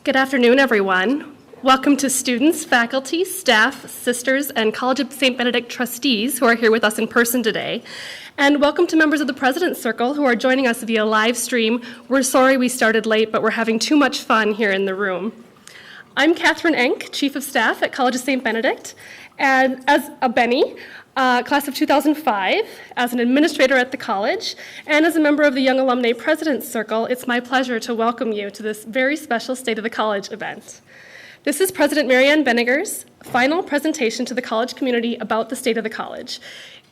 Good afternoon, everyone. Welcome to students, faculty, staff, sisters, and College of St. Benedict trustees who are here with us in person today. And welcome to members of the President's Circle who are joining us via live stream. We're sorry we started late, but we're having too much fun here in the room. I'm Catherine Enck, Chief of Staff at College of St. Benedict, and as a Benny, class of 2005, as an administrator at the college, and as a member of the Young Alumni President's Circle, it's my pleasure to welcome you to this very special State of the College event. This is President MaryAnn Baenninger's final presentation to the college community about the state of the college.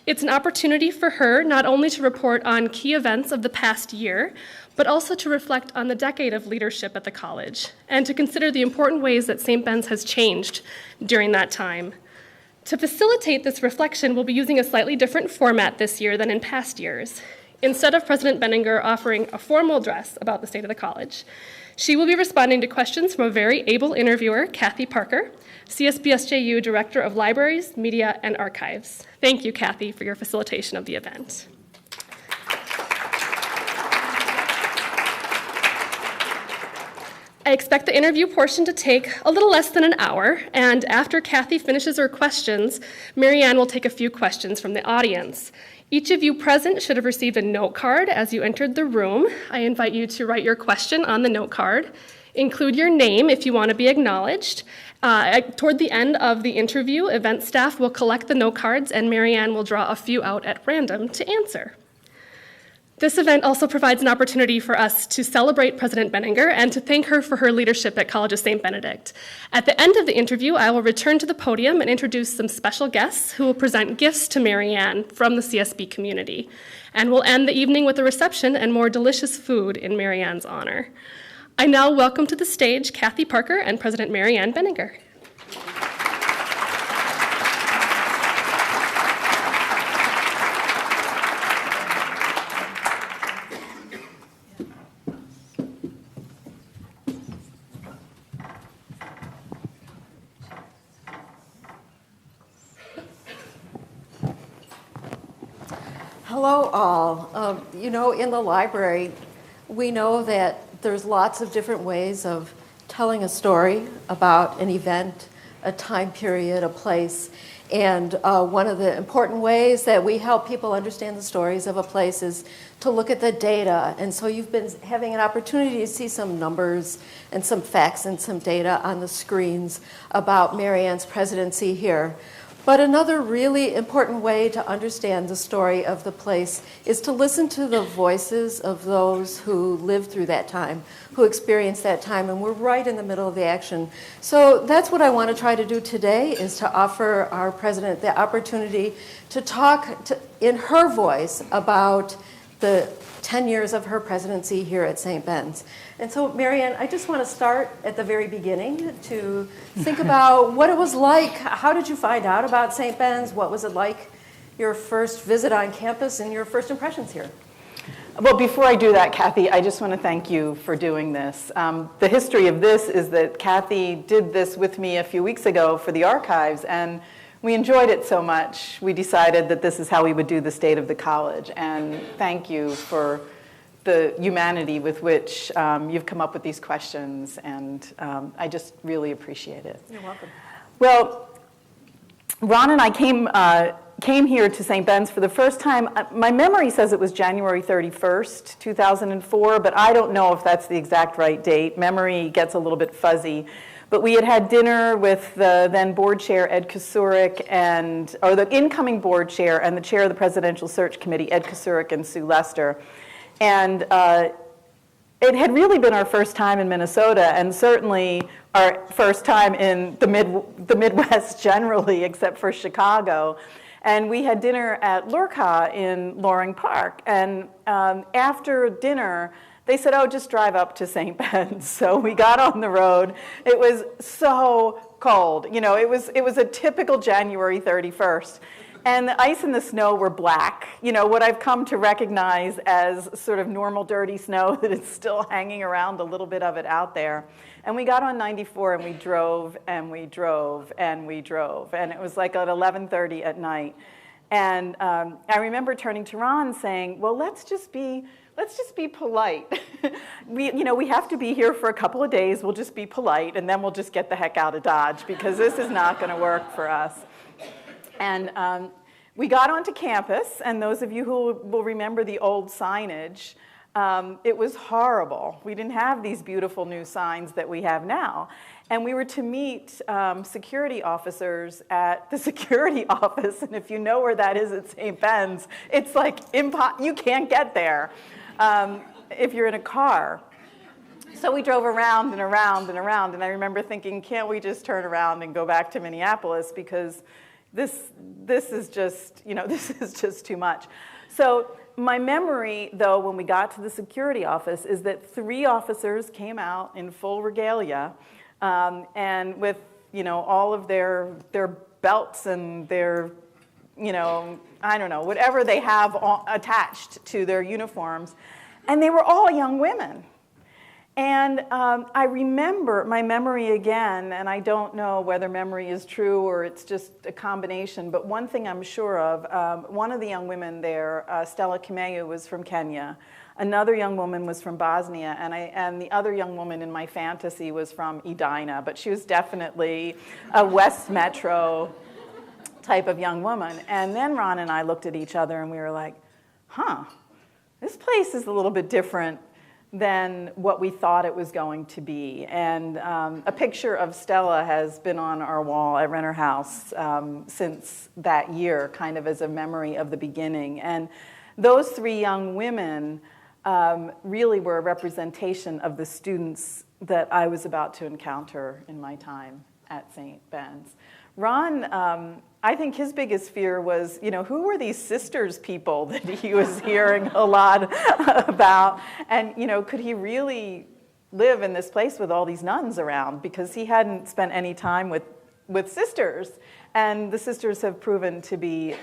It's an opportunity for her not only to report on key events of the past year, but also to reflect on the decade of leadership at the college, and to consider the important ways that St. Ben's has changed during that time. To facilitate this reflection, we'll be using a slightly different format this year than in past years. Instead of President Baenninger offering a formal address about the state of the college, she will be responding to questions from a very able interviewer, Kathy Parker, CSB-SJU Director of Libraries, Media, and Archives. Thank you, Kathy, for your facilitation of the event. I expect the interview portion to take a little less than an hour, and after Kathy finishes her questions, MaryAnn will take a few questions from the audience. Each of you present should have received a note card as you entered the room. I invite you to write your question on the note card. Include your name if you want to be acknowledged. Toward the end of the interview, event staff will collect the note cards, and MaryAnn will draw a few out at random to answer. This event also provides an opportunity for us to celebrate President Baenninger and to thank her for her leadership at College of St. Benedict. At the end of the interview, I will return to the podium and introduce some special guests who will present gifts to MaryAnn from the CSB community. And we'll end the evening with a reception and more delicious food in MaryAnn's honor. I now welcome to the stage Kathy Parker and President MaryAnn Baenninger. Hello all. In the library, we know that there's lots of different ways of telling a story about an event, a time period, a place. And one of the important ways that we help people understand the stories of a place is to look at the data. And so you've been having an opportunity to see some numbers and some facts and some data on the screens about MaryAnn's presidency here. But another really important way to understand the story of the place is to listen to the voices of those who lived through that time, who experienced that time, and we're right in the middle of the action. So that's what I want to try to do today, is to offer our president the opportunity to talk in her voice about the 10 years of her presidency here at St. Ben's. And so, MaryAnn, I just want to start at the very beginning to think about what it was like. How did you find out about St. Ben's? What was it like, your first visit on campus and your first impressions here? Well, before I do that, Kathy, I just want to thank you for doing this. The history of this is that Kathy did this with me a few weeks ago for the archives, and we enjoyed it so much, we decided that this is how we would do the state of the college. And thank you for the humanity with which you've come up with these questions, and I just really appreciate it. You're welcome. Well, Ron and I came here to St. Ben's for the first time. My memory says it was January 31st, 2004, but I don't know if that's the exact right date. Memory gets a little bit fuzzy. But we had dinner with the then board chair, Ed Kusurik, or the incoming board chair and the chair of the Presidential Search Committee, Ed Kusurik and Sue Lester. And it had really been our first time in Minnesota, and certainly our first time in the Midwest generally, except for Chicago. And we had dinner at Lurca in Loring Park. And after dinner, they said, oh, just drive up to St. Ben's. So we got on the road. It was so cold. It was a typical January 31st. And the ice and the snow were black. What I've come to recognize as sort of normal dirty snow that is still hanging around, a little bit of it out there. And we got on 94 and we drove and we drove and we drove. And it was like at 11:30 at night. And I remember turning to Ron saying, well, let's just be let's just be polite. We have to be here for a couple of days. We'll just be polite, and then we'll just get the heck out of Dodge, because this is not going to work for us. And we got onto campus, and those of you who will remember the old signage, it was horrible. We didn't have these beautiful new signs that we have now. And we were to meet security officers at the security office, and if you know where that is at St. Ben's, it's like you can't get there if you're in a car. So we drove around and around and around, and I remember thinking, can't we just turn around and go back to Minneapolis, because this is just, this is just too much. So my memory, though, when we got to the security office, is that 3 officers came out in full regalia, and with, all of their belts and their, I don't know, whatever they have attached to their uniforms, and they were all young women. And I remember my memory again, and I don't know whether memory is true or it's just a combination, but one thing I'm sure of, one of the young women there, Stella Kimeyu, was from Kenya. Another young woman was from Bosnia, and the other young woman in my fantasy was from Edina, but she was definitely a West Metro type of young woman. And then Ron and I looked at each other and we were like, this place is a little bit different than what we thought it was going to be. And a picture of Stella has been on our wall at Renner House since that year, kind of as a memory of the beginning. And those 3 young women really were a representation of the students that I was about to encounter in my time at St. Ben's. Ron, I think his biggest fear was, who were these sisters people that he was hearing a lot about? And, could he really live in this place with all these nuns around? Because he hadn't spent any time with sisters. And the sisters have proven to be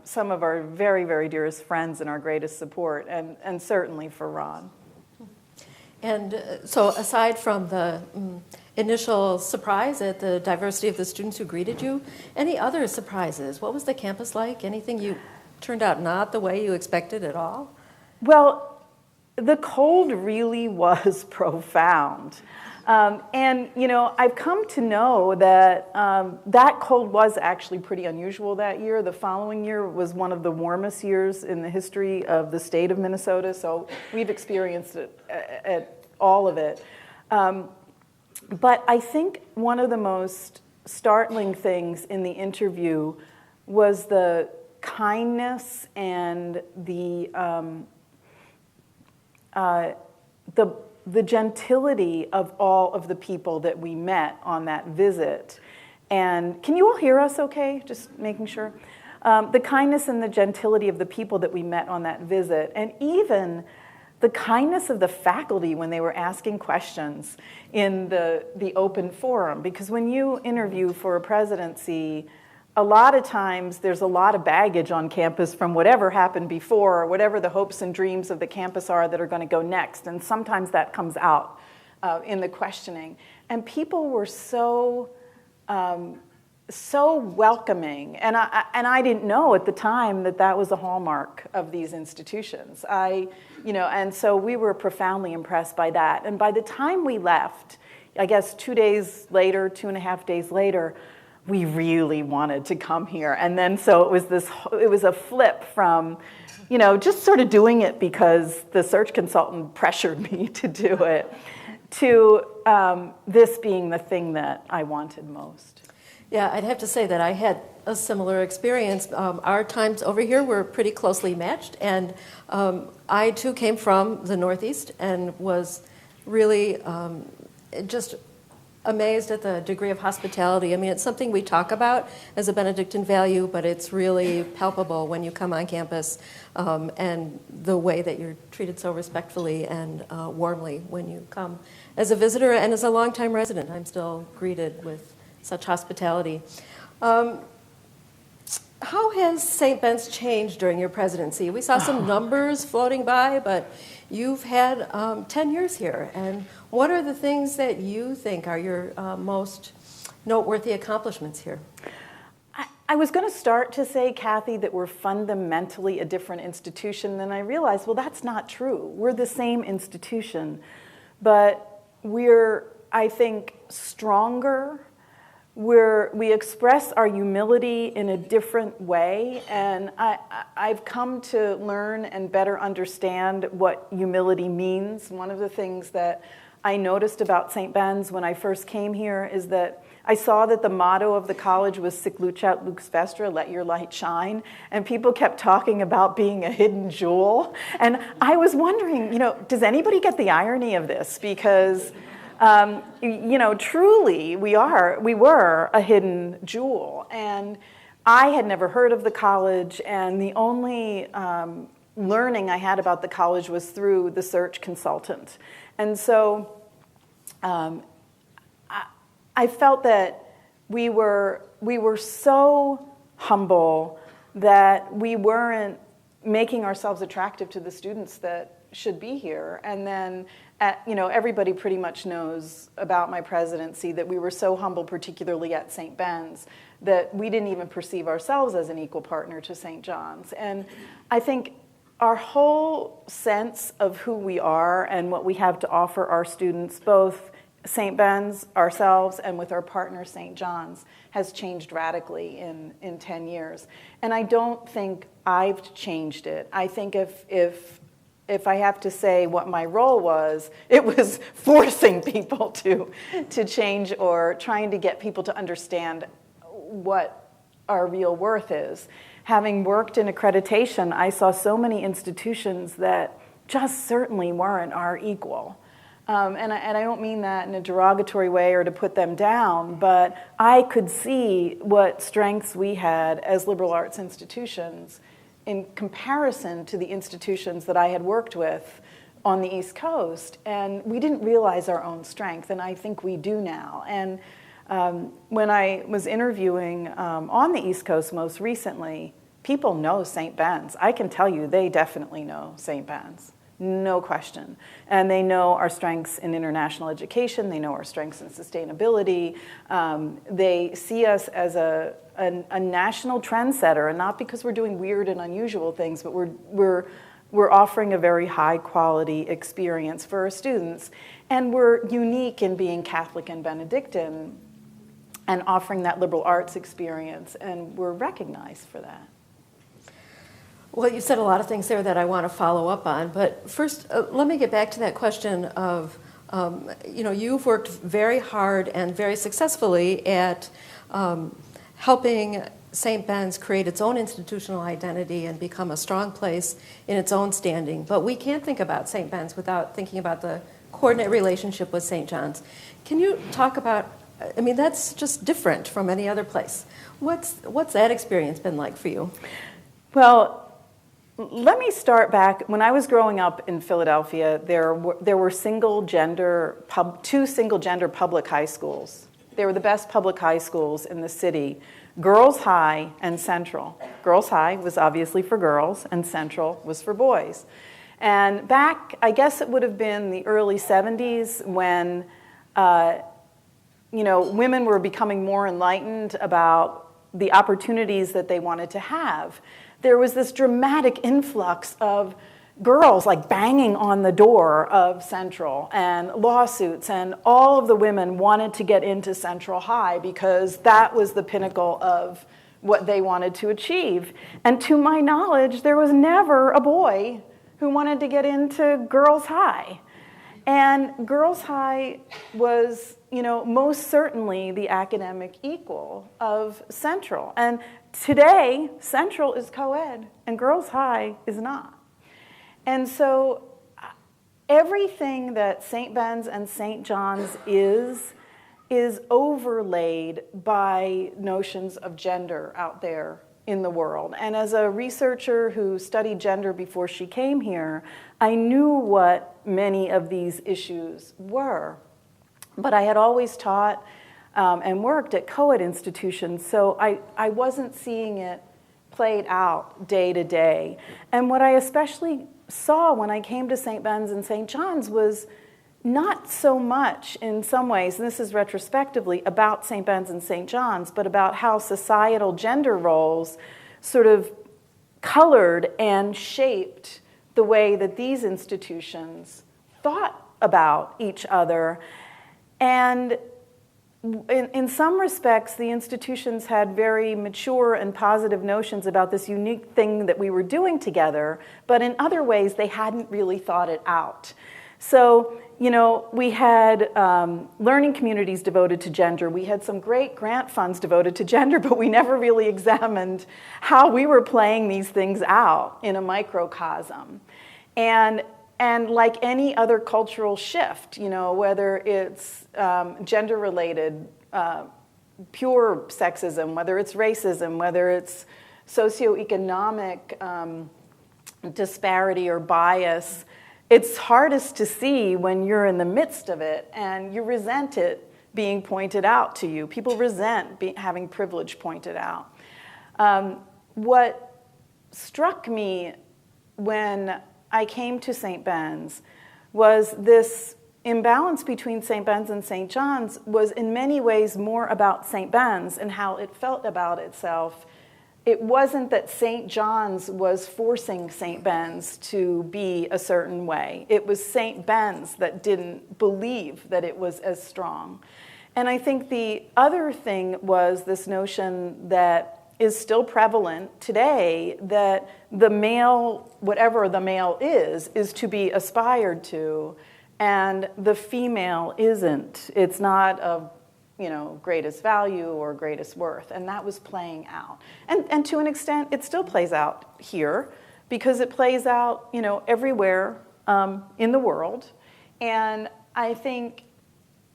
some of our very, very dearest friends and our greatest support, and certainly for Ron. And so aside from the initial surprise at the diversity of the students who greeted you, any other surprises? What was the campus like? Anything you turned out not the way you expected at all? Well, the cold really was profound. And, I've come to know that that cold was actually pretty unusual that year. The following year was one of the warmest years in the history of the state of Minnesota, so we've experienced it, all of it. But I think one of the most startling things in the interview was the kindness and the gentility of all of the people that we met on that visit. And can you all hear us okay? Just making sure. The kindness and the gentility of the people that we met on that visit, and even the kindness of the faculty when they were asking questions in the open forum. Because when you interview for a presidency, a lot of times there's a lot of baggage on campus from whatever happened before, or whatever the hopes and dreams of the campus are that are going to go next. And sometimes that comes out in the questioning. And people were so welcoming. And I didn't know at the time that was a hallmark of these institutions. And so we were profoundly impressed by that. And by the time we left, I guess 2 days later, 2.5 days later, we really wanted to come here. And then so it was a flip from, just sort of doing it because the search consultant pressured me to do it, to this being the thing that I wanted most. Yeah, I'd have to say that I had a similar experience. Our times over here were pretty closely matched, and I too came from the Northeast and was really just amazed at the degree of hospitality. I mean, it's something we talk about as a Benedictine value, but it's really palpable when you come on campus, and the way that you're treated so respectfully and warmly when you come as a visitor and as a longtime resident. I'm still greeted with such hospitality. How has St. Ben's changed during your presidency? We saw some numbers floating by, but you've had 10 years here. And what are the things that you think are your most noteworthy accomplishments here? I was going to start to say, Kathy, that we're fundamentally a different institution. Then I realized, well, that's not true. We're the same institution, but we're, I think, stronger. We express our humility in a different way, and I've come to learn and better understand what humility means. One of the things that I noticed about St. Ben's when I first came here is that I saw that the motto of the college was Sic Lucat Lux Vestra, let your light shine, and people kept talking about being a hidden jewel. And I was wondering, does anybody get the irony of this? Because, truly we were a hidden jewel. And I had never heard of the college, and the only learning I had about the college was through the search consultant. And so I felt that we were so humble that we weren't making ourselves attractive to the students that should be here. And then, everybody pretty much knows about my presidency, that we were so humble, particularly at St. Ben's, that we didn't even perceive ourselves as an equal partner to St. John's. And I think our whole sense of who we are and what we have to offer our students, both St. Ben's, ourselves, and with our partner St. John's, has changed radically in 10 years. And I don't think I've changed it. I think if I have to say what my role was, it was forcing people to change or trying to get people to understand what our real worth is. Having worked in accreditation, I saw so many institutions that just certainly weren't our equal. And I don't mean that in a derogatory way or to put them down, but I could see what strengths we had as liberal arts institutions in comparison to the institutions that I had worked with on the East Coast. And we didn't realize our own strength, and I think we do now. And when I was interviewing on the East Coast most recently, people know St. Ben's. I can tell you they definitely know St. Ben's. No question. And they know our strengths in international education. They know our strengths in sustainability. They see us as a national trendsetter, and not because we're doing weird and unusual things, but we're offering a very high quality experience for our students. And we're unique in being Catholic and Benedictine and offering that liberal arts experience, and we're recognized for that. Well, you said a lot of things there that I want to follow up on, but first, let me get back to that question of, you've worked very hard and very successfully at helping St. Ben's create its own institutional identity and become a strong place in its own standing. But we can't think about St. Ben's without thinking about the coordinate relationship with St. John's. Can you talk about, that's just different from any other place. What's that experience been like for you? Well, let me start back. When I was growing up in Philadelphia, there were two single-gender public high schools. They were the best public high schools in the city, Girls High and Central. Girls High was obviously for girls, and Central was for boys. And back, I guess it would have been the early 70s when, women were becoming more enlightened about the opportunities that they wanted to have. There was this dramatic influx of girls like banging on the door of Central and lawsuits, and all of the women wanted to get into Central High because that was the pinnacle of what they wanted to achieve. And to my knowledge, there was never a boy who wanted to get into Girls High. And Girls High was, most certainly the academic equal of Central. And today, Central is co-ed, and Girls High is not. And so everything that St. Ben's and St. John's is overlaid by notions of gender out there in the world. And as a researcher who studied gender before she came here, I knew what many of these issues were. But I had always taught and worked at co-ed institutions, so I wasn't seeing it played out day to day. And what I especially saw when I came to St. Ben's and St. John's was not so much in some ways, and this is retrospectively, about St. Ben's and St. John's, but about how societal gender roles sort of colored and shaped the way that these institutions thought about each other. And in some respects, the institutions had very mature and positive notions about this unique thing that we were doing together, but in other ways, they hadn't really thought it out. So, we had learning communities devoted to gender. We had some great grant funds devoted to gender, but we never really examined how we were playing these things out in a microcosm. And like any other cultural shift, whether it's gender-related, pure sexism, whether it's racism, whether it's socioeconomic disparity or bias, it's hardest to see when you're in the midst of it and you resent it being pointed out to you. People resent having privilege pointed out. What struck me when I came to St. Ben's was this imbalance between St. Ben's and St. John's was in many ways more about St. Ben's and how it felt about itself. It wasn't that St. John's was forcing St. Ben's to be a certain way. It was St. Ben's that didn't believe that it was as strong. And I think the other thing was this notion that is still prevalent today, that the male, whatever the male is to be aspired to, and the female isn't. It's not of greatest value or greatest worth, and that was playing out. And to an extent, it still plays out here, because it plays out, everywhere in the world. And I think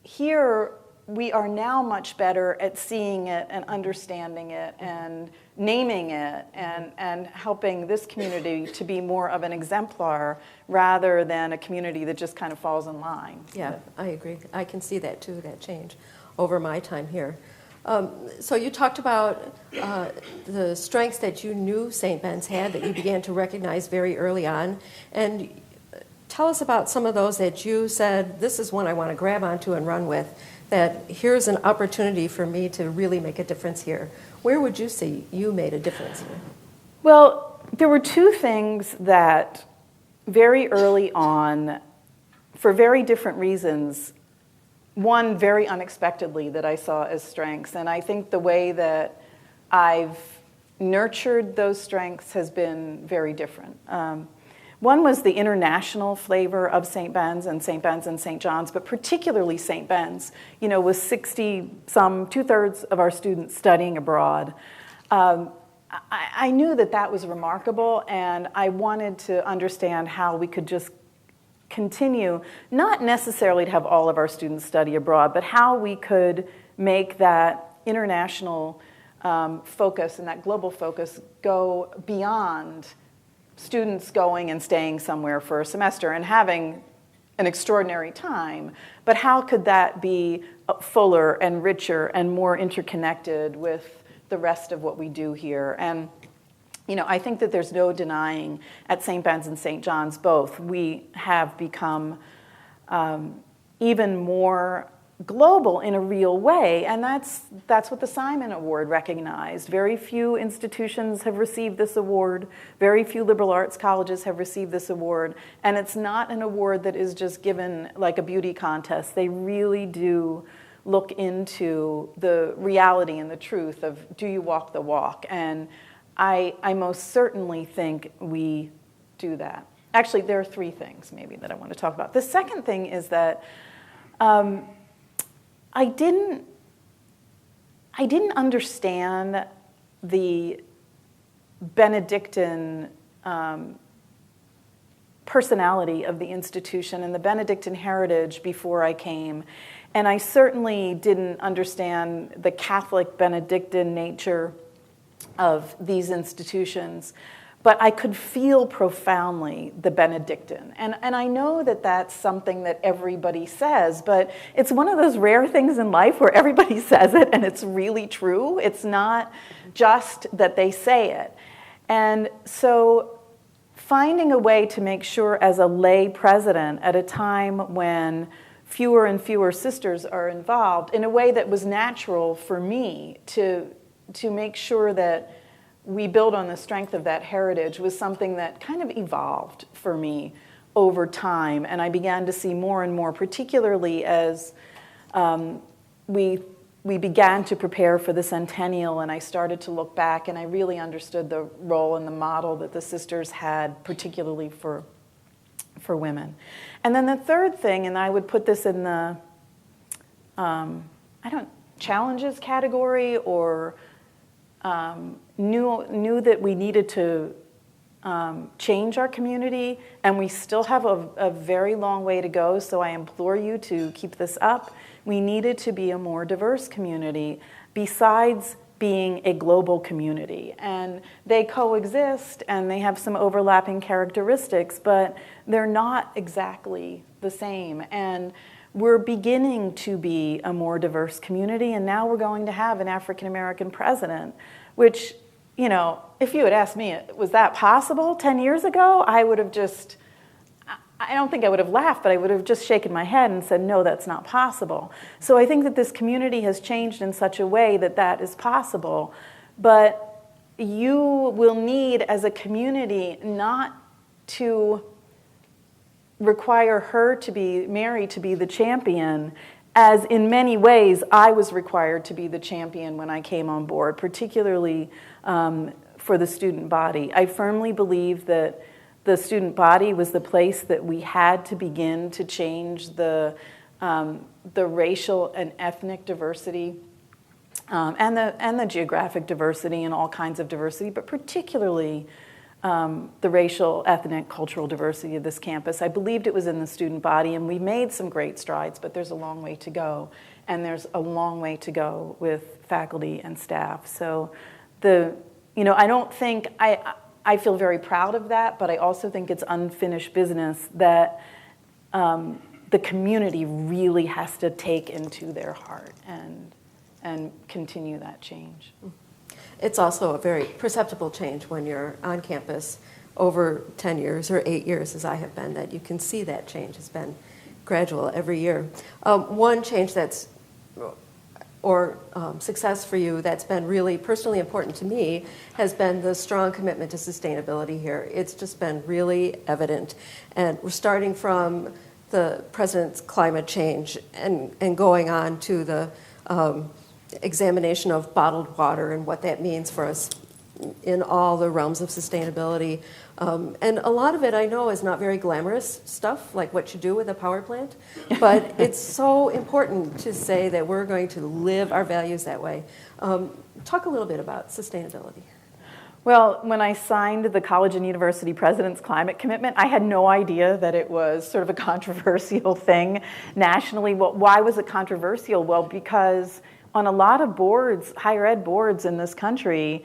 here we are now much better at seeing it and understanding it and naming it and helping this community to be more of an exemplar rather than a community that just kind of falls in line. Yeah, I agree. I can see that too, that change over my time here. So you talked about the strengths that you knew St. Ben's had that you began to recognize very early on. And tell us about some of those that you said, this is one I want to grab onto and run with, that here's an opportunity for me to really make a difference here. Where would you see you made a difference here? Well, there were two things that very early on, for very different reasons, one very unexpectedly that I saw as strengths. And I think the way that I've nurtured those strengths has been very different. One was the international flavor of St. Ben's and St. John's, but particularly St. Ben's, with 60-some, 2/3 of our students studying abroad. I knew that was remarkable, and I wanted to understand how we could just continue, not necessarily to have all of our students study abroad, but how we could make that international focus and that global focus go beyond students going and staying somewhere for a semester and having an extraordinary time, but how could that be fuller and richer and more interconnected with the rest of what we do here? And I think that there's no denying at St. Ben's and St. John's both, we have become even more global in a real way, and that's what the Simon Award recognized. Very few institutions have received this award. Very few liberal arts colleges have received this award, and it's not an award that is just given like a beauty contest. They really do look into the reality and the truth of, do you walk the walk? And I most certainly think we do that. Actually, there are three things maybe that I want to talk about. The second thing is that I didn't understand the Benedictine personality of the institution and the Benedictine heritage before I came. And I certainly didn't understand the Catholic Benedictine nature of these institutions. But I could feel profoundly the Benedictine. And I know that that's something that everybody says, but it's one of those rare things in life where everybody says it and it's really true. It's not just that they say it. And so finding a way to make sure as a lay president at a time when fewer and fewer sisters are involved, in a way that was natural for me to make sure that we build on the strength of that heritage, was something that kind of evolved for me over time. And I began to see more and more, particularly as we began to prepare for the centennial, and I started to look back, and I really understood the role and the model that the sisters had, particularly for women. And then the third thing, and I would put this in the challenges category, or knew that we needed to change our community, and we still have a very long way to go, so I implore you to keep this up. We needed to be a more diverse community besides being a global community. And they coexist, and they have some overlapping characteristics, but they're not exactly the same. And we're beginning to be a more diverse community, and now we're going to have an African American president, which, you know, if you had asked me, was that possible 10 years ago? I would have just, I don't think I would have laughed, but I would have just shaken my head and said, no, that's not possible. So I think that this community has changed in such a way that that is possible. But you will need, as a community, not to require her to be, Mary, to be the champion, as in many ways I was required to be the champion when I came on board, particularly for the student body. I firmly believe that the student body was the place that we had to begin to change the racial and ethnic diversity and the geographic diversity and all kinds of diversity, but particularly the racial, ethnic, cultural diversity of this campus. I believed it was in the student body, and we made some great strides, but there's a long way to go. And there's a long way to go with faculty and staff. So I don't think, I feel very proud of that, but I also think it's unfinished business that the community really has to take into their heart and continue that change. It's also a very perceptible change when you're on campus over 10 years or 8 years, as I have been, that you can see that change has been gradual every year. One change success for you that's been really personally important to me has been the strong commitment to sustainability here. It's just been really evident. And we're starting from the president's climate change and going on to the examination of bottled water and what that means for us in all the realms of sustainability. And a lot of it I know is not very glamorous stuff, like what you do with a power plant, but it's so important to say that we're going to live our values that way. Talk a little bit about sustainability. Well, when I signed the college and university president's climate commitment, I had no idea that it was sort of a controversial thing nationally. Well, why was it controversial? Well, because on a lot of boards, higher ed boards in this country,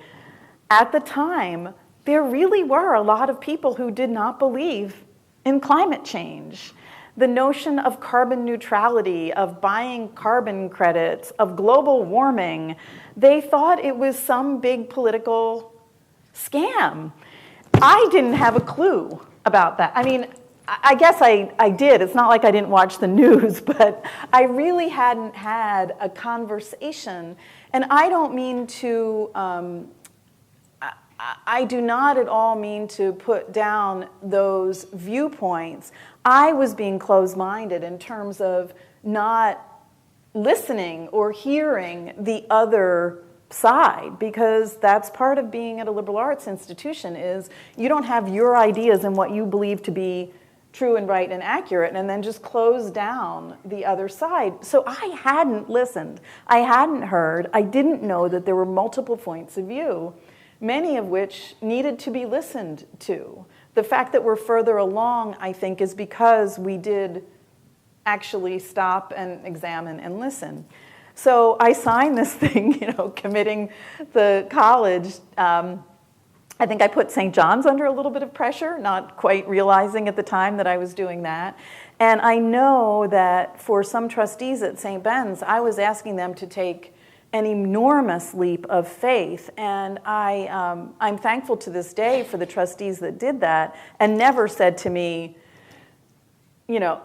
at the time, there really were a lot of people who did not believe in climate change. The notion of carbon neutrality, of buying carbon credits, of global warming, they thought it was some big political scam. I didn't have a clue about that. I mean, I guess I did. It's not like I didn't watch the news, but I really hadn't had a conversation. And I don't mean to, I do not at all mean to put down those viewpoints. I was being closed-minded in terms of not listening or hearing the other side, because that's part of being at a liberal arts institution is you don't have your ideas and what you believe to be true and right and accurate, and then just close down the other side. So I hadn't listened. I hadn't heard. I didn't know that there were multiple points of view, many of which needed to be listened to. The fact that we're further along, I think, is because we did actually stop and examine and listen. So I signed this thing, committing the college. I think I put St. John's under a little bit of pressure, not quite realizing at the time that I was doing that. And I know that for some trustees at St. Ben's, I was asking them to take an enormous leap of faith. And I'm thankful to this day for the trustees that did that and never said to me, no,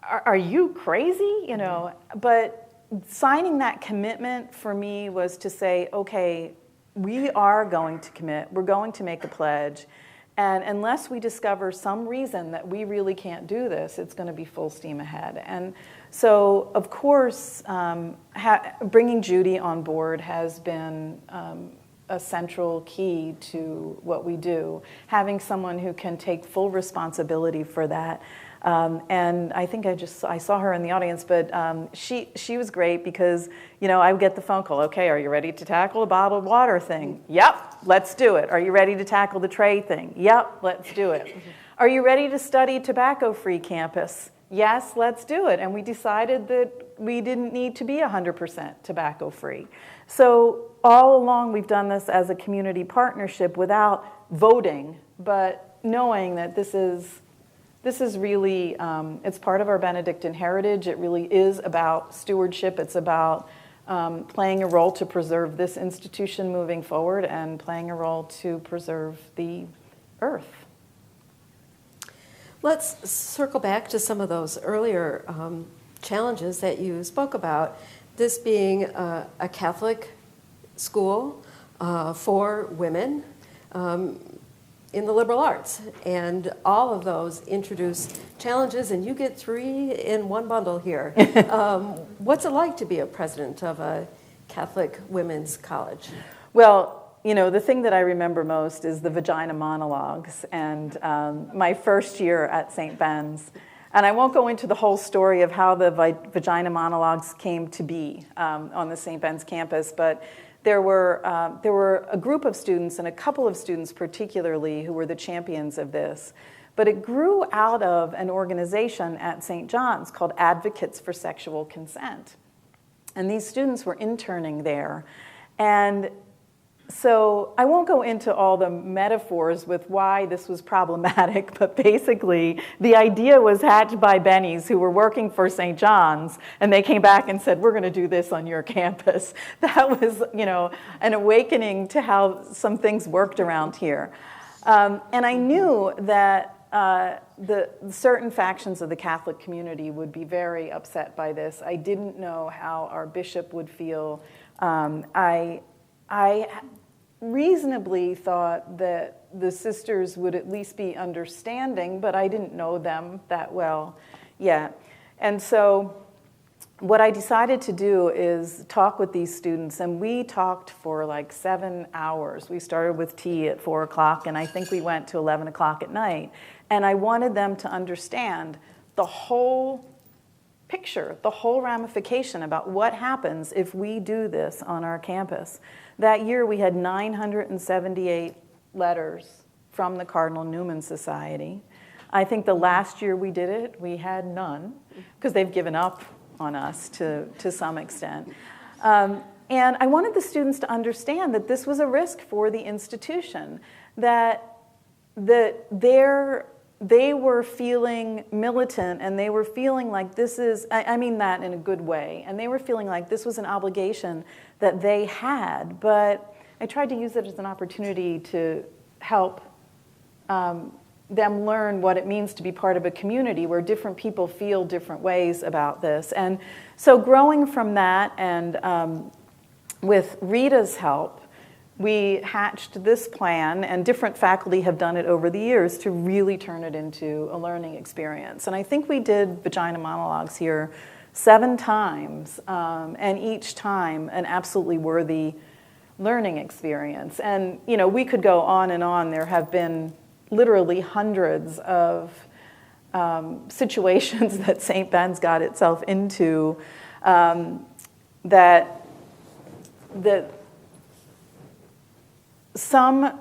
are you crazy? But signing that commitment for me was to say, okay, we are going to commit, we're going to make a pledge, and unless we discover some reason that we really can't do this, it's going to be full steam ahead. And so, of course, bringing Judy on board has been a central key to what we do, having someone who can take full responsibility for that. And I think I saw her in the audience, but she was great because, I would get the phone call, okay, are you ready to tackle the bottled water thing? Yep, let's do it. Are you ready to tackle the tray thing? Yep, let's do it. Are you ready to study tobacco-free campus? Yes, let's do it. And we decided that we didn't need to be 100% tobacco-free. So all along we've done this as a community partnership without voting, but knowing that this is really, it's part of our Benedictine heritage. It really is about stewardship. It's about playing a role to preserve this institution moving forward and playing a role to preserve the earth. Let's circle back to some of those earlier challenges that you spoke about. This being a Catholic school for women, in the liberal arts, and all of those introduce challenges, and you get 3 in one bundle here. What's it like to be a president of a Catholic women's college? Well, the thing that I remember most is the vagina monologues, and my first year at St. Ben's. And I won't go into the whole story of how the vagina monologues came to be on the St. Ben's campus, but there were a group of students, and a couple of students particularly, who were the champions of this. But it grew out of an organization at St. John's called Advocates for Sexual Consent. And these students were interning there. And so I won't go into all the metaphors with why this was problematic, but basically the idea was hatched by Bennies who were working for St. John's, and they came back and said, we're going to do this on your campus. That was, an awakening to how some things worked around here. And I knew that the certain factions of the Catholic community would be very upset by this. I didn't know how our bishop would feel. I reasonably thought that the sisters would at least be understanding, but I didn't know them that well yet. And so what I decided to do is talk with these students, and we talked for like 7 hours. We started with tea at 4 o'clock, and I think we went to 11 o'clock at night. And I wanted them to understand the whole picture, the whole ramification about what happens if we do this on our campus. That year we had 978 letters from the Cardinal Newman Society. I think the last year we did it, we had none, because they've given up on us to some extent. And I wanted the students to understand that this was a risk for the institution, that they were feeling militant, and they were feeling like this is, I mean that in a good way, and they were feeling like this was an obligation that they had, but I tried to use it as an opportunity to help them learn what it means to be part of a community where different people feel different ways about this. And so growing from that, and with Rita's help, we hatched this plan, and different faculty have done it over the years to really turn it into a learning experience. And I think we did vagina monologues here 7 times, and each time an absolutely worthy learning experience. And we could go on and on. There have been literally hundreds of situations that St. Ben's got itself into that some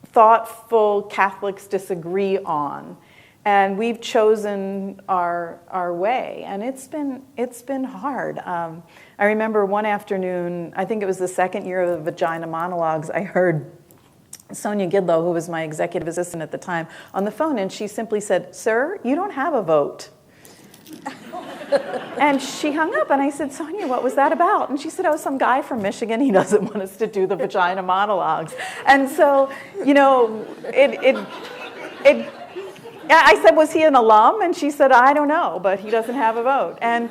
thoughtful Catholics disagree on, and we've chosen our way, and it's been hard. I remember one afternoon, I think it was the second year of the vagina monologues, I heard Sonia Gidlow, who was my executive assistant at the time, on the phone, and she simply said, "Sir, you don't have a vote." And she hung up, and I said, Sonia, what was that about? And she said, oh, some guy from Michigan, he doesn't want us to do the vagina monologues. And so, I said, was he an alum? And she said, I don't know, but he doesn't have a vote. And,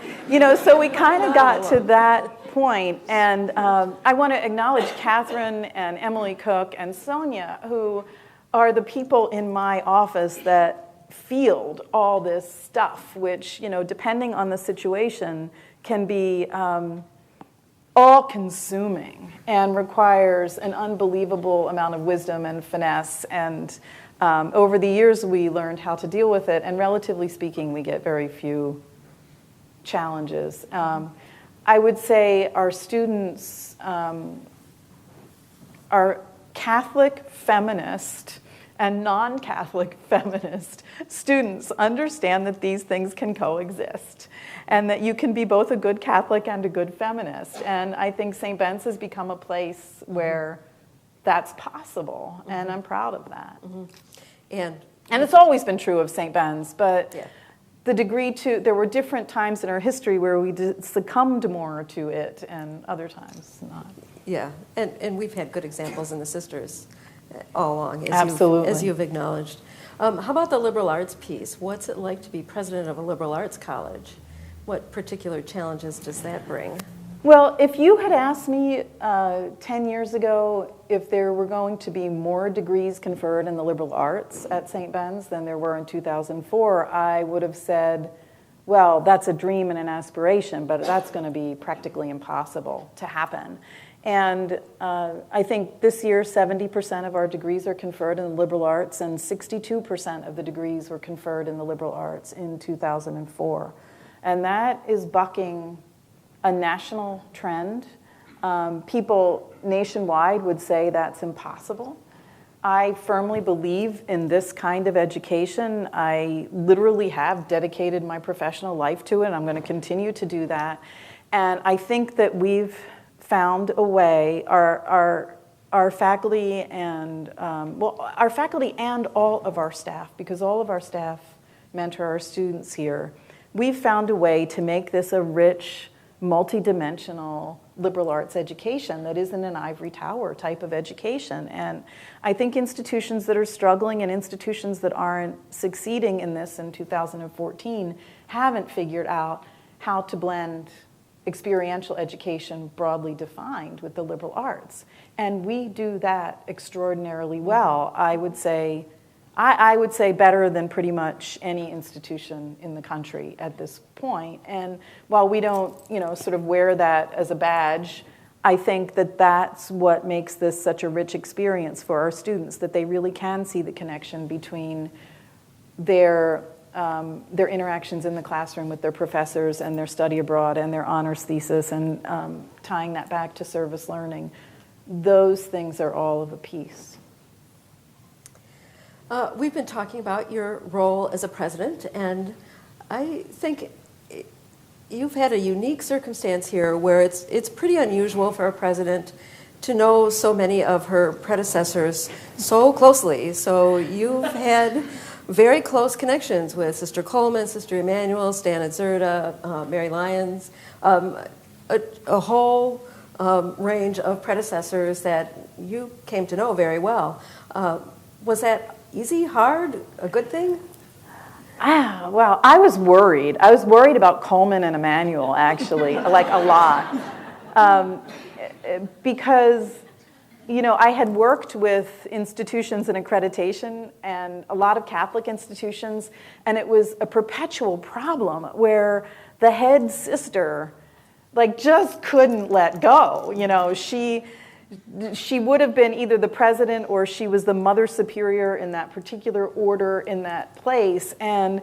so we kind of got to that point. And I want to acknowledge Catherine and Emily Cook and Sonia, who are the people in my office that field all this stuff, which, depending on the situation, can be all-consuming and requires an unbelievable amount of wisdom and finesse. And over the years, we learned how to deal with it. And relatively speaking, we get very few challenges. I would say our students are Catholic feminist and non-Catholic feminist students understand that these things can coexist and that you can be both a good Catholic and a good feminist. And I think St. Ben's has become a place where that's possible, and I'm proud of that. And it's always been true of St. Ben's, but the degree to, there were different times in our history where we succumbed more to it and other times not. Yeah, and we've had good examples in the sisters all along, as you've acknowledged. How about the liberal arts piece? What's it like to be president of a liberal arts college? What particular challenges does that bring? Well, if you had asked me 10 years ago if there were going to be more degrees conferred in the liberal arts at St. Ben's than there were in 2004, I would have said, well, that's a dream and an aspiration, but that's going to be practically impossible to happen. And I think this year 70% of our degrees are conferred in the liberal arts, and 62% of the degrees were conferred in the liberal arts in 2004. And that is bucking a national trend. People nationwide would say that's impossible. I firmly believe in this kind of education. I literally have dedicated my professional life to it. I'm going to continue to do that. And I think that we've found a way, our faculty and, our faculty and all of our staff, because all of our staff mentor our students here, we've found a way to make this a rich, multidimensional liberal arts education that isn't an ivory tower type of education. And I think institutions that are struggling and institutions that aren't succeeding in this in 2014 haven't figured out how to blend experiential education broadly defined with the liberal arts. And we do that extraordinarily well. I would say better than pretty much any institution in the country at this point. And while we don't, sort of wear that as a badge, I think that that's what makes this such a rich experience for our students, that they really can see the connection between their interactions in the classroom with their professors and their study abroad and their honors thesis and tying that back to service learning. Those things are all of a piece. We've been talking about your role as a president, and I think you've had a unique circumstance here where it's pretty unusual for a president to know so many of her predecessors so closely. So you've had very close connections with Sister Coleman, Sister Emanuel, Stan Atzerda, Mary Lyons, a whole range of predecessors that you came to know very well. Was that easy, hard, a good thing? Well, I was worried. I was worried about Coleman and Emanuel, actually, like a lot. Because, I had worked with institutions in accreditation and a lot of Catholic institutions, and it was a perpetual problem where the head sister, just couldn't let go. She would have been either the president or she was the mother superior in that particular order in that place, and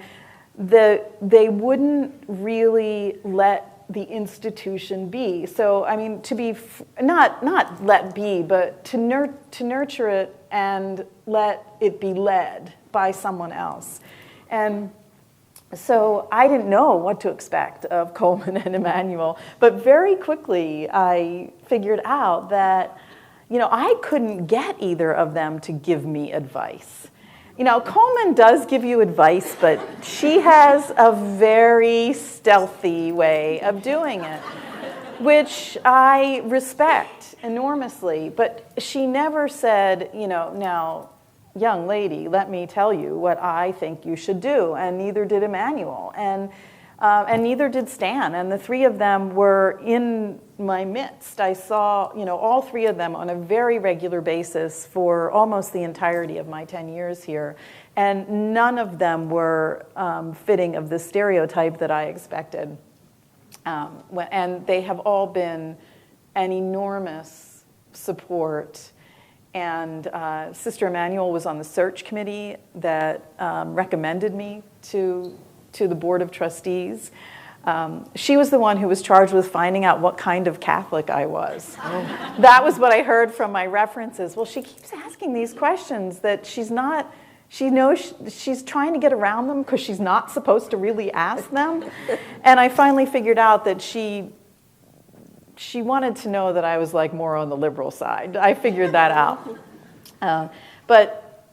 they wouldn't really let the institution be. So, to be, not let be, but to nurture it and let it be led by someone else. And so I didn't know what to expect of Coleman and Emanuel, but very quickly I figured out that, I couldn't get either of them to give me advice. Coleman does give you advice, but she has a very stealthy way of doing it, which I respect enormously. But she never said, now, young lady, let me tell you what I think you should do, and neither did Emmanuel, and neither did Stan, and the three of them were in my midst. I saw, all three of them on a very regular basis for almost the entirety of my 10 years here, and none of them were fitting of the stereotype that I expected. And they have all been an enormous support. And Sister Emmanuel was on the search committee that recommended me to the Board of Trustees. She was the one who was charged with finding out what kind of Catholic I was. Oh. That was what I heard from my references. Well, she keeps asking these questions that she's not, she knows she's trying to get around them because she's not supposed to really ask them. And I finally figured out that she wanted to know that I was more on the liberal side. I figured that out. But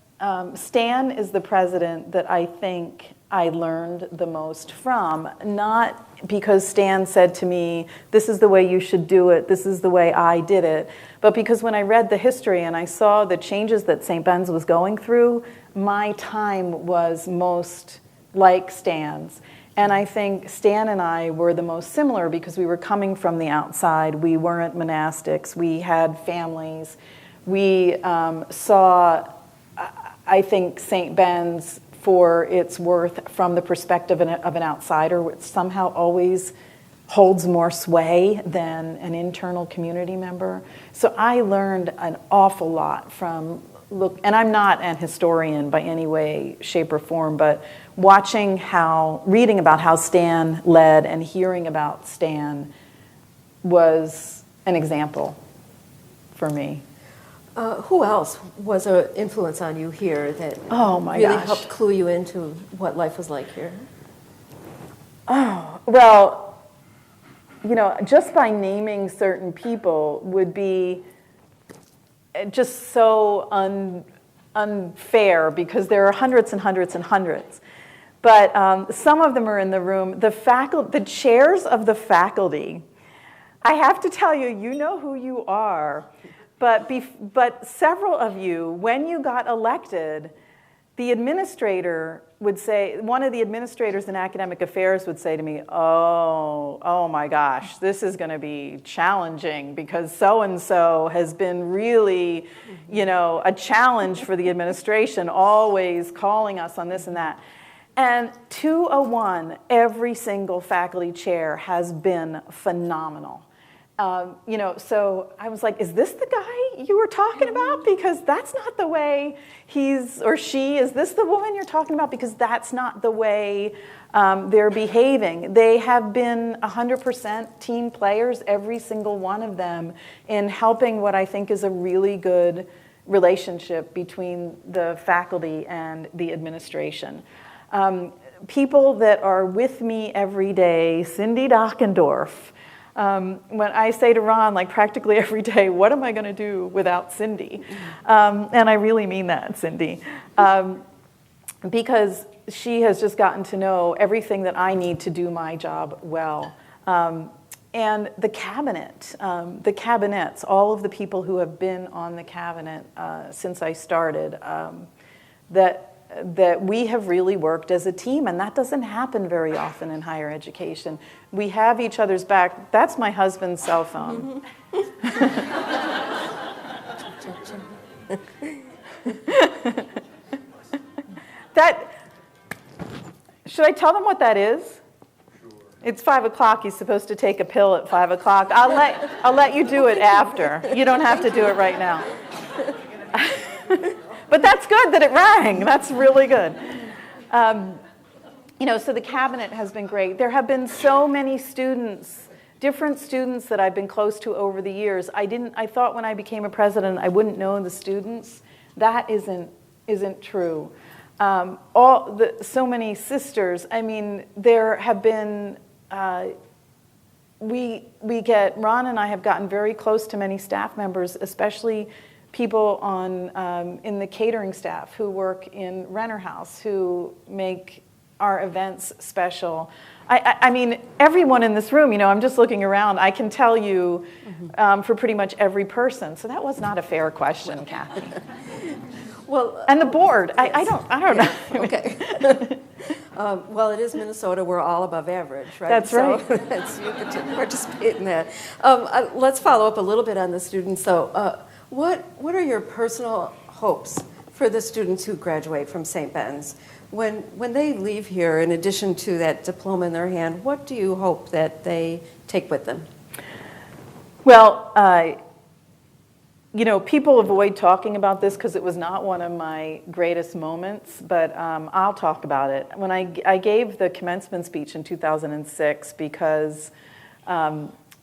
Stan is the president that I think I learned the most from, not because Stan said to me, this is the way you should do it, this is the way I did it, but because when I read the history and I saw the changes that St. Ben's was going through, my time was most like Stan's. And I think Stan and I were the most similar because we were coming from the outside. We weren't monastics. We had families. We saw, I think, St. Ben's for its worth from the perspective of an outsider, which somehow always holds more sway than an internal community member. So I learned an awful lot from and I'm not an historian by any way, shape, or form, but reading about how Stan led and hearing about Stan was an example for me. Who else was an influence on you here that really helped clue you into what life was like here? Oh, well, just by naming certain people would be just so unfair because there are hundreds and hundreds and hundreds. But some of them are in the room. The chairs of the faculty, I have to tell you, you know who you are. But several of you, when you got elected, the administrator would say, one of the administrators in academic affairs would say to me, oh my gosh, this is going to be challenging because so-and-so has been really, a challenge for the administration, always calling us on this and that. And 201, every single faculty chair has been phenomenal. So I was like, is this the guy you were talking about? Because that's not the way he's or she, is this the woman you're talking about? Because that's not the way they're behaving. They have been 100% team players, every single one of them, in helping what I think is a really good relationship between the faculty and the administration. People that are with me every day, Cindy Dockendorf. When I say to Ron, practically every day, what am I going to do without Cindy? And I really mean that, Cindy. Because she has just gotten to know everything that I need to do my job well. And the cabinet, the cabinets, all of the people who have been on the cabinet since I started, that we have really worked as a team, and that doesn't happen very often in higher education. We have each other's back. That's my husband's cell phone. Should I tell them what that is? Sure. It's 5 o'clock. He's supposed to take a pill at 5 o'clock. I'll let you do it after. You don't have to do it right now. But that's good that it rang. That's really good. So the cabinet has been great. There have been so many students, different students that I've been close to over the years. I thought when I became a president I wouldn't know the students. That isn't true. So many sisters. I mean, there have been. Ron and I have gotten very close to many staff members, especially people in the catering staff who work in Renner House, who make our events special. I mean, everyone in this room, I'm just looking around, I can tell you for pretty much every person. So that was not a fair question, Kathy. Well, and the board, yes. I don't know. Okay. Well, it is Minnesota. We're all above average, right? That's right. So you can participate in that. Let's follow up a little bit on the students. So what are your personal hopes for the students who graduate from St. Ben's? When they leave here, in addition to that diploma in their hand, what do you hope that they take with them? Well, people avoid talking about this because it was not one of my greatest moments, but I'll talk about it. When I gave the commencement speech in 2006 because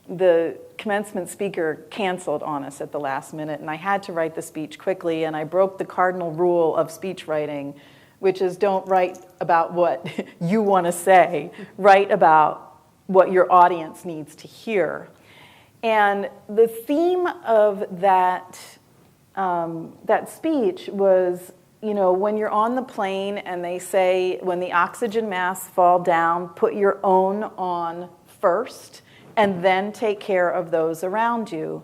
the commencement speaker canceled on us at the last minute, and I had to write the speech quickly, and I broke the cardinal rule of speech writing, which is don't write about what you want to say, write about what your audience needs to hear. And the theme of that speech was, when you're on the plane and they say, when the oxygen masks fall down, put your own on first, and then take care of those around you.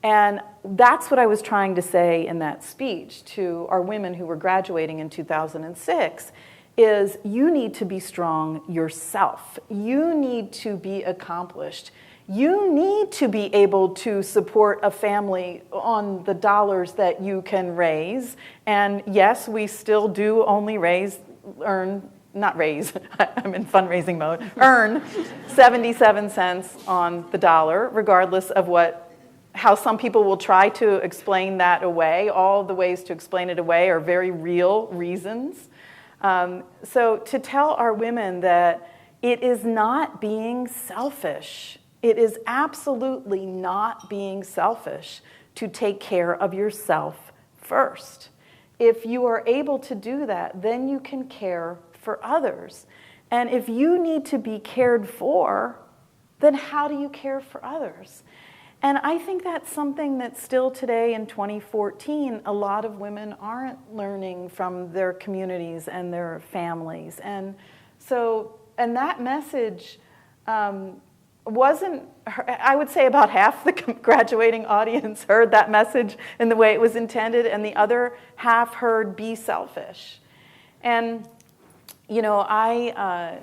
And that's what I was trying to say in that speech to our women who were graduating in 2006, is you need to be strong yourself. You need to be accomplished. You need to be able to support a family on the dollars that you can raise. And yes, we still do only earn 77 cents on the dollar, regardless of how some people will try to explain that away. All the ways to explain it away are very real reasons. So to tell our women that it is not being selfish. It is absolutely not being selfish to take care of yourself first. If you are able to do that, then you can care for others. And if you need to be cared for, then how do you care for others? And I think that's something that still today in 2014, a lot of women aren't learning from their communities and their families. And that message wasn't, I would say about half the graduating audience heard that message in the way it was intended, and the other half heard be selfish. And, I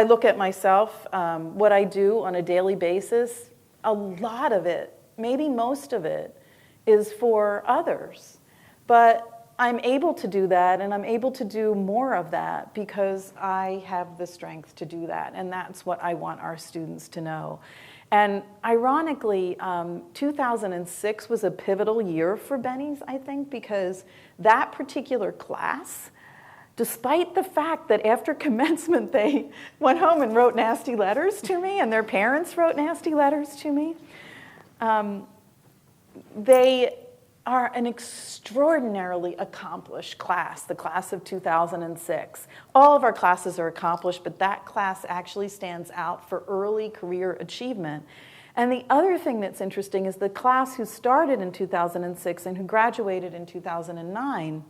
look at myself, what I do on a daily basis, a lot of it, maybe most of it, is for others. But I'm able to do that, and I'm able to do more of that because I have the strength to do that, and that's what I want our students to know. And ironically, 2006 was a pivotal year for Benny's, I think, because that particular class, despite the fact that after commencement they went home and wrote nasty letters to me, and their parents wrote nasty letters to me, they are an extraordinarily accomplished class, the class of 2006. All of our classes are accomplished, but that class actually stands out for early career achievement. And the other thing that's interesting is the class who started in 2006 and who graduated in 2009,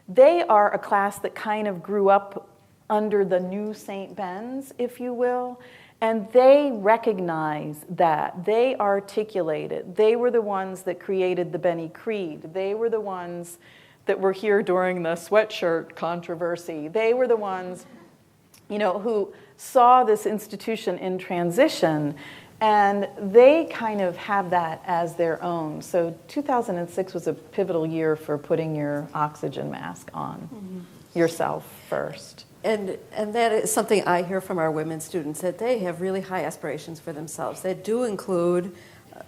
they are a class that kind of grew up under the new St. Ben's, if you will, and they recognize that. They articulate it. They were the ones that created the Benny Creed. They were the ones that were here during the sweatshirt controversy. They were the ones, who saw this institution in transition, and they kind of have that as their own. So 2006 was a pivotal year for putting your oxygen mask on yourself first. And that is something I hear from our women students, that they have really high aspirations for themselves that do include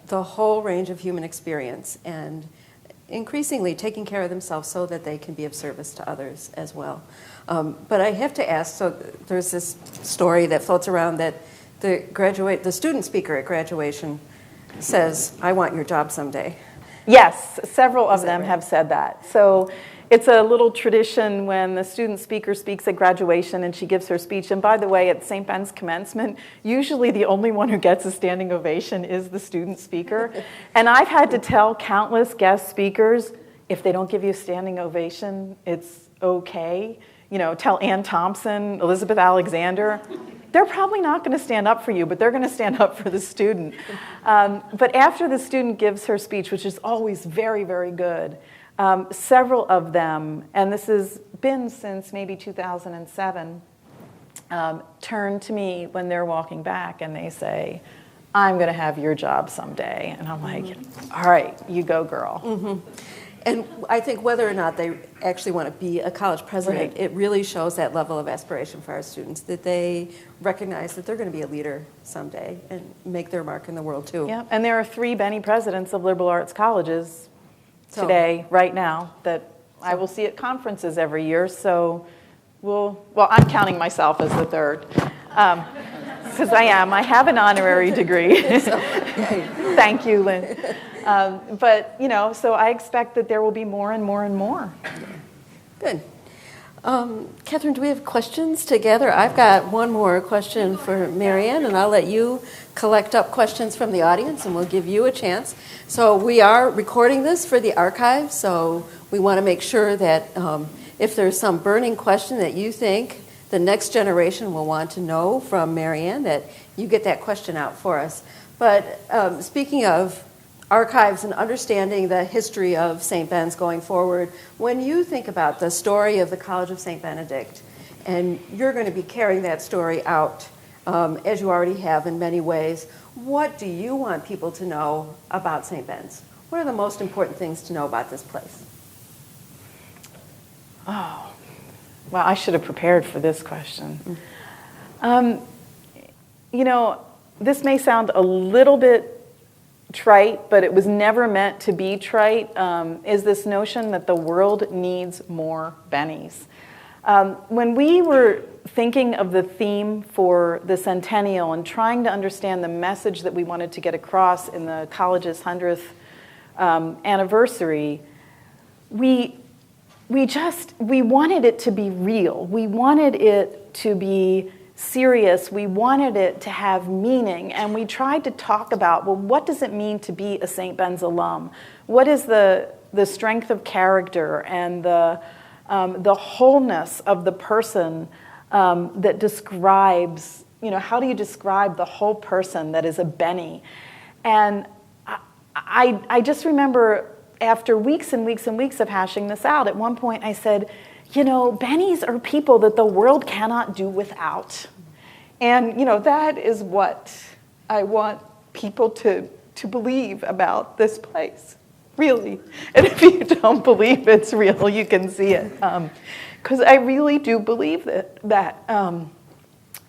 the whole range of human experience and increasingly taking care of themselves so that they can be of service to others as well. But I have to ask, so there's this story that floats around that the student speaker at graduation says, "I want your job someday." Yes, several of them have said that. So It's a little tradition when the student speaker speaks at graduation and she gives her speech. And by the way, at St. Ben's commencement, usually the only one who gets a standing ovation is the student speaker. And I've had to tell countless guest speakers, if they don't give you a standing ovation, it's okay. You know, tell Ann Thompson, Elizabeth Alexander. They're probably not going to stand up for you, but they're going to stand up for the student. But after the student gives her speech, which is always very, very good, several of them, and this has been since maybe 2007, turn to me when they're walking back and they say, I'm going to have your job someday. And I'm like, all right, you go, girl. Mm-hmm. And I think whether or not they actually want to be a college president, Right. it really shows that level of aspiration for our students, that they recognize that they're going to be a leader someday and make their mark in the world too. Yeah, and there are 3 Benny presidents of liberal arts colleges So- today, right now, that I will see at conferences every year. So well, I'm counting myself as the 3rd. Because I have an honorary degree. Thank you, Lynn. But, you know, so I expect that there will be more and more and more. Good. Catherine, do we have questions together? I've got one more question for MaryAnn, and I'll let you collect up questions from the audience, and we'll give you a chance. So we are recording this for the archive, so we want to make sure that if there's some burning question that you think the next generation will want to know from MaryAnn, that you get that question out for us. But speaking of archives and understanding the history of St. Ben's going forward, when you think about the story of the College of St. Benedict, and you're going to be carrying that story out, as you already have in many ways, what do you want people to know about St. Ben's? What are the most important things to know about this place? Oh, well, I should have prepared for this question. You know, this may sound a little bit trite, but it was never meant to be trite, is this notion that the world needs more Bennies. When we were thinking of the theme for the centennial and trying to understand the message that we wanted to get across in the college's 100th anniversary, we wanted it to be real. We wanted it to be serious. We wanted it to have meaning, and we tried to talk about, well, what does it mean to be a St. Ben's alum? What is the strength of character and the wholeness of the person that describes, you know, how do you describe the whole person that is a Benny? And I just remember after weeks and weeks and weeks of hashing this out, at one point I said, you know, Bennies are people that the world cannot do without. And, you know, that is what I want people to believe about this place, really. And if you don't believe it's real, you can see it. Because I really do believe that.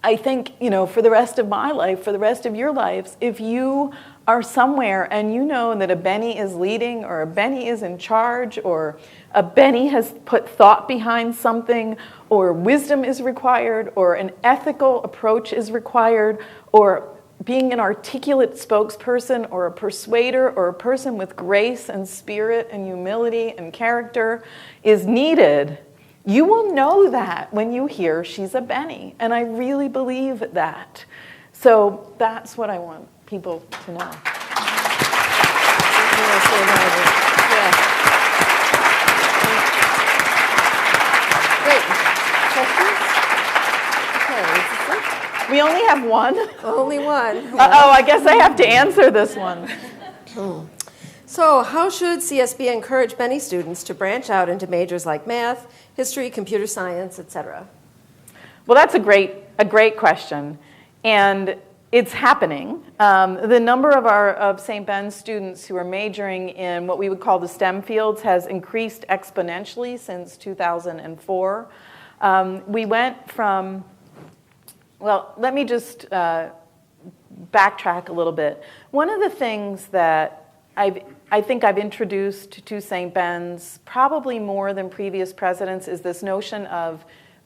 I think, you know, for the rest of my life, for the rest of your lives, if you are somewhere and you know that a Benny is leading, or a Benny is in charge, or a Benny has put thought behind something, or wisdom is required, or an ethical approach is required, or being an articulate spokesperson, or a persuader, or a person with grace and spirit and humility and character is needed, you will know that when you hear she's a Benny. And I really believe that. So that's what I want people to know. Great. Questions? Okay, We only have one. only one. Uh-oh, I guess I have to answer this one. So how should CSB encourage Benny students to branch out into majors like math, history, computer science, etc.? Well, that's a great question, and it's happening. The number of St. Ben's students who are majoring in what we would call the STEM fields has increased exponentially since 2004. We went from, well, let me just backtrack a little bit. One of the things that I think I've introduced to St. Ben's, probably more than previous presidents, is this notion of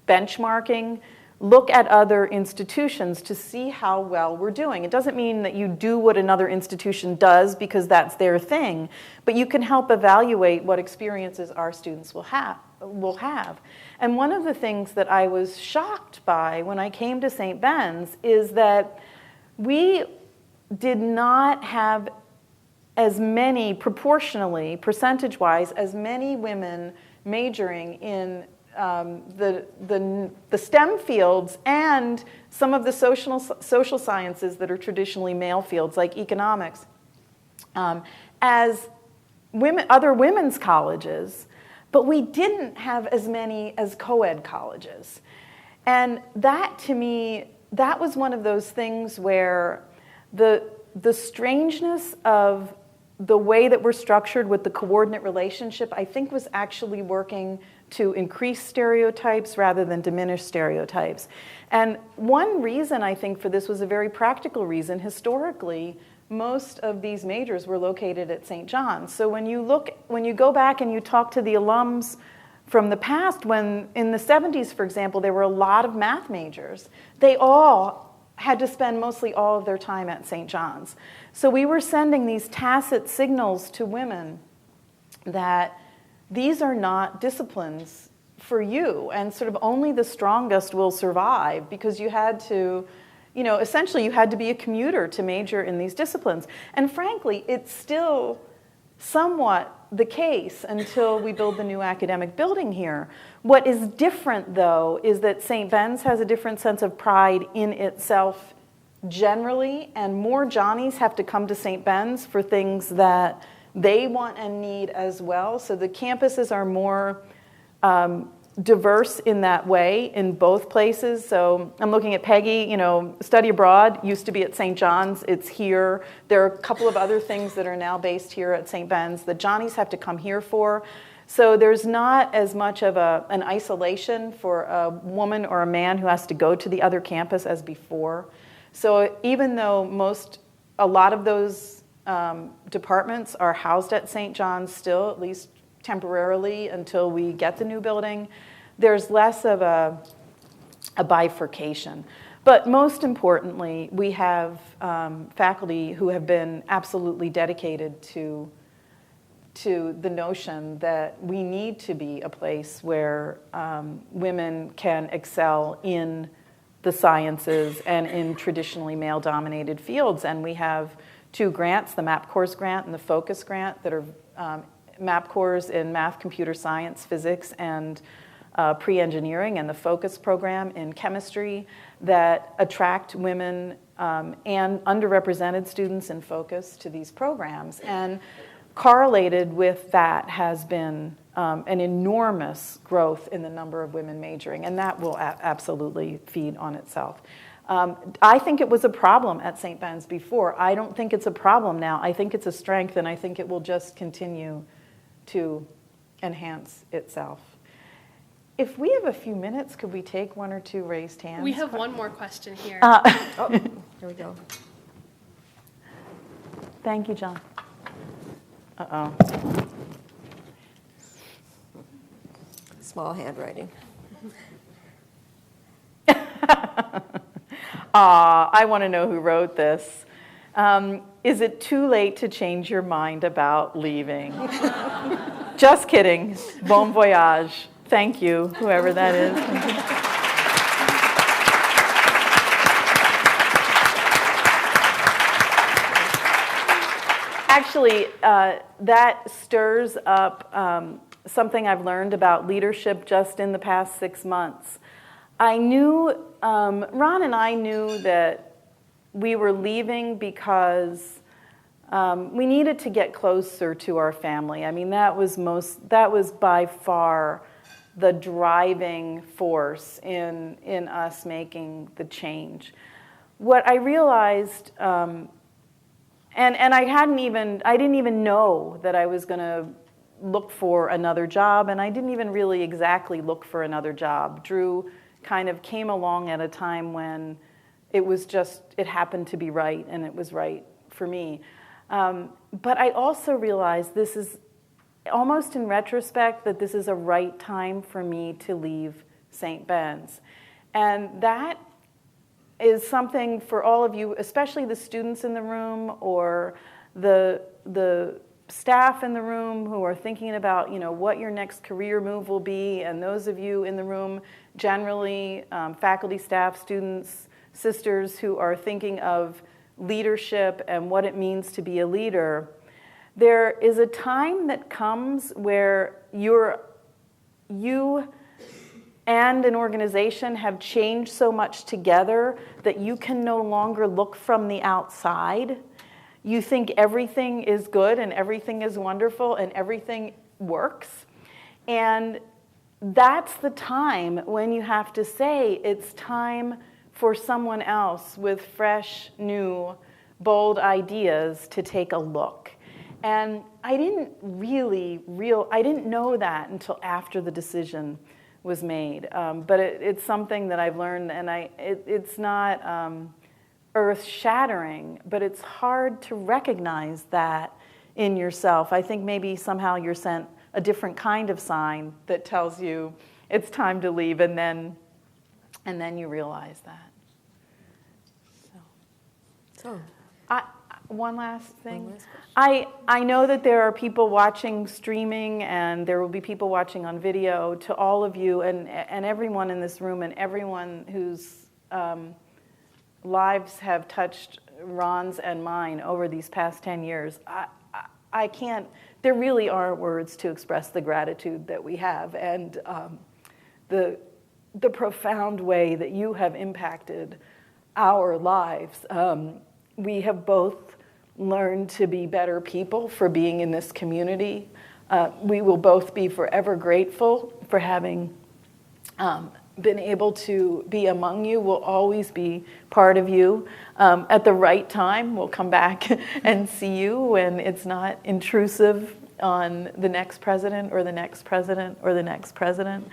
benchmarking, look at other institutions to see how well we're doing. It doesn't mean that you do what another institution does because that's their thing, but you can help evaluate what experiences our students will have. And one of the things that I was shocked by when I came to St. Ben's is that we did not have as many, proportionally, percentage-wise, as many women majoring in the STEM fields and some of the social sciences that are traditionally male fields, like economics, as other women's colleges, but we didn't have as many as co-ed colleges. And that, to me, that was one of those things where the strangeness of the way that we're structured with the coordinate relationship, I think, was actually working to increase stereotypes rather than diminish stereotypes. And one reason, I think, for this was a very practical reason. Historically, most of these majors were located at St. John's. So when you go back and you talk to the alums from the past, when in the 70s, for example, there were a lot of math majors, they all had to spend mostly all of their time at St. John's. So we were sending these tacit signals to women that these are not disciplines for you, and sort of only the strongest will survive, because you had to, essentially you had to be a commuter to major in these disciplines. And frankly, it's still somewhat the case until we build the new academic building here. What is different, though, is that St. Ben's has a different sense of pride in itself generally, and more Johnnies have to come to St. Ben's for things that they want and need as well. So the campuses are more diverse in that way in both places. So I'm looking at Peggy, study abroad used to be at St. John's, it's here. There are a couple of other things that are now based here at St. Ben's that Johnnies have to come here for. So there's not as much of an isolation for a woman or a man who has to go to the other campus as before. So even though a lot of those departments are housed at St. John's still, at least temporarily until we get the new building, there's less of a bifurcation. But most importantly, we have faculty who have been absolutely dedicated to the notion that we need to be a place where women can excel in the sciences and in traditionally male-dominated fields. And we have 2 grants, the MapCourse grant and the Focus grant, that are MapCourse in math, computer science, physics, and pre-engineering, and the Focus program in chemistry, that attract women and underrepresented students in Focus to these programs. And correlated with that has been an enormous growth in the number of women majoring, and that will absolutely feed on itself. I think it was a problem at St. Ben's before. I don't think it's a problem now. I think it's a strength, and I think it will just continue to enhance itself. If we have a few minutes, could we take 1 or 2 raised hands? We have one more question here. Here we go. Thank you, John. Uh-oh. Small handwriting. I want to know who wrote this. Is it too late to change your mind about leaving? Just kidding. Bon voyage. Thank you, whoever that is. Actually, that stirs up something I've learned about leadership just in the past 6 months. I knew, Ron and I knew that we were leaving because we needed to get closer to our family. I mean, that was by far the driving force in us making the change. What I realized, and I didn't even know that I was going to look for another job, and I didn't even really exactly look for another job. Drew kind of came along at a time when it happened to be right, and it was right for me. But I also realized this is, almost in retrospect, that this is a right time for me to leave St. Ben's. And that is something for all of you, especially the students in the room or the staff in the room who are thinking about, what your next career move will be, and those of you in the room generally, faculty, staff, students, sisters who are thinking of leadership and what it means to be a leader. There is a time that comes where you and an organization have changed so much together that you can no longer look from the outside. You think everything is good and everything is wonderful and everything works. And that's the time when you have to say it's time for someone else with fresh, new, bold ideas to take a look. And I didn't I didn't know that until after the decision was made. But it's something that I've learned, and it's not earth-shattering, but it's hard to recognize that in yourself. I think maybe somehow you're sent a different kind of sign that tells you it's time to leave, and then you realize that. So. One last thing. One last question. I know that there are people watching streaming, and there will be people watching on video. To all of you and everyone in this room and everyone whose lives have touched Ron's and mine over these past 10 years, I can't, there really aren't words to express the gratitude that we have, and the profound way that you have impacted our lives. We have both learned to be better people for being in this community. We will both be forever grateful for having been able to be among you. We'll always be part of you. At the right time, we'll come back and see you when it's not intrusive on the next president or the next president or the next president.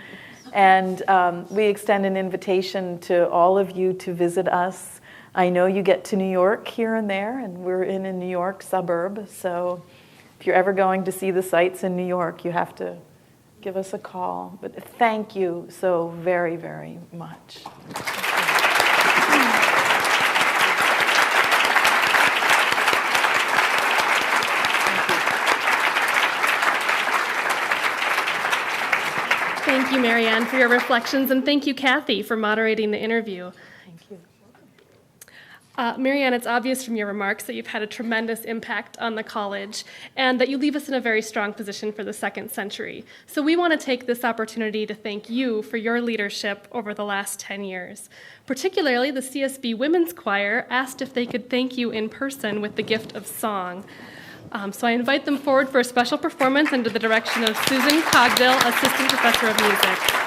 And we extend an invitation to all of you to visit us. I know you get to New York here and there, and we're in a New York suburb, so if you're ever going to see the sights in New York, you have to give us a call. But thank you so very, very much. Thank you, MaryAnn, for your reflections, and thank you, Kathy, for moderating the interview. Thank you. MaryAnn, it's obvious from your remarks that you've had a tremendous impact on the college and that you leave us in a very strong position for the second century. So we want to take this opportunity to thank you for your leadership over the last 10 years. Particularly, the CSB Women's Choir asked if they could thank you in person with the gift of song. So I invite them forward for a special performance under the direction of Susan Cogdill, Assistant Professor of Music.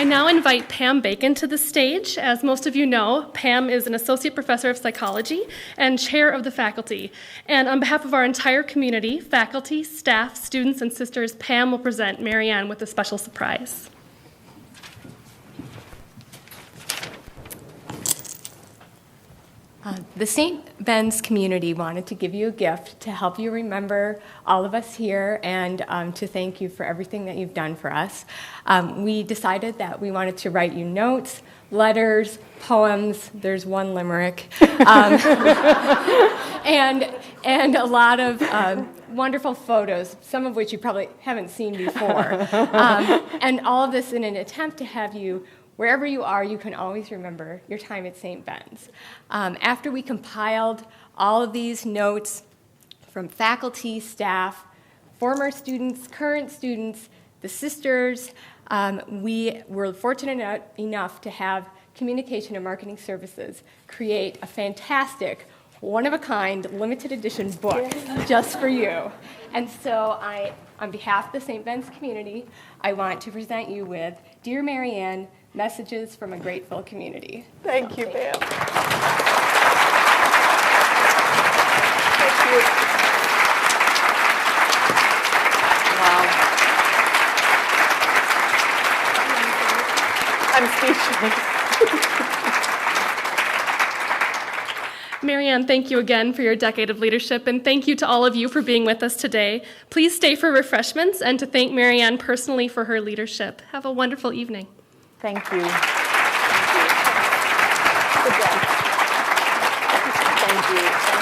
now invite Pam Bacon to the stage. As most of you know, Pam is an associate professor of psychology and chair of the faculty. And on behalf of our entire community, faculty, staff, students, and sisters, Pam will present MaryAnn with a special surprise. The St. Ben's community wanted to give you a gift to help you remember all of us here and to thank you for everything that you've done for us. We decided that we wanted to write you notes, letters, poems, there's one limerick, and a lot of wonderful photos, some of which you probably haven't seen before. And all of this in an attempt to have you, wherever you are, you can always remember your time at St. Ben's. After we compiled all of these notes from faculty, staff, former students, current students, the sisters, we were fortunate enough to have Communication and Marketing Services create a fantastic, one-of-a-kind, limited edition book just for you. And so on behalf of the St. Ben's community, I want to present you with Dear MaryAnn, Messages from a Grateful Community. Thank you, Pam. Thank you. Wow. I'm speechless. MaryAnn, thank you again for your decade of leadership, and thank you to all of you for being with us today. Please stay for refreshments and to thank MaryAnn personally for her leadership. Have a wonderful evening. Thank you. Thank you. Good job. Thank you.